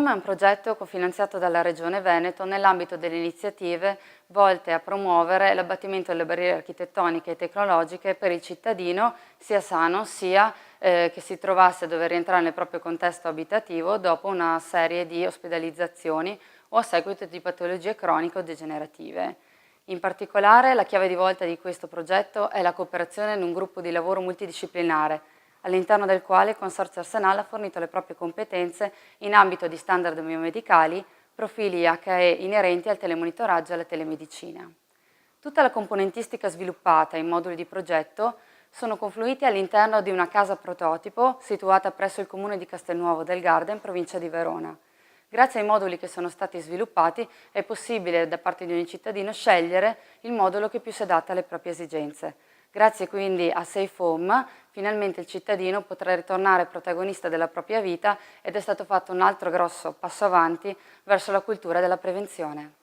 Home è un progetto cofinanziato dalla Regione Veneto nell'ambito delle iniziative volte a promuovere l'abbattimento delle barriere architettoniche e tecnologiche per il cittadino, sia sano sia che si trovasse a dover rientrare nel proprio contesto abitativo dopo una serie di ospedalizzazioni o a seguito di patologie cronico-degenerative. In particolare, la chiave di volta di questo progetto è la cooperazione in un gruppo di lavoro multidisciplinare, all'interno del quale il Consorzio Arsenal ha fornito le proprie competenze in ambito di standard biomedicali, profili HE inerenti al telemonitoraggio e alla telemedicina. Tutta la componentistica sviluppata in moduli di progetto sono confluiti all'interno di una casa prototipo situata presso il comune di Castelnuovo del Garda in provincia di Verona. Grazie ai moduli che sono stati sviluppati è possibile da parte di ogni cittadino scegliere il modulo che più si adatta alle proprie esigenze. Grazie quindi a Safe Home, finalmente il cittadino potrà ritornare protagonista della propria vita ed è stato fatto un altro grosso passo avanti verso la cultura della prevenzione.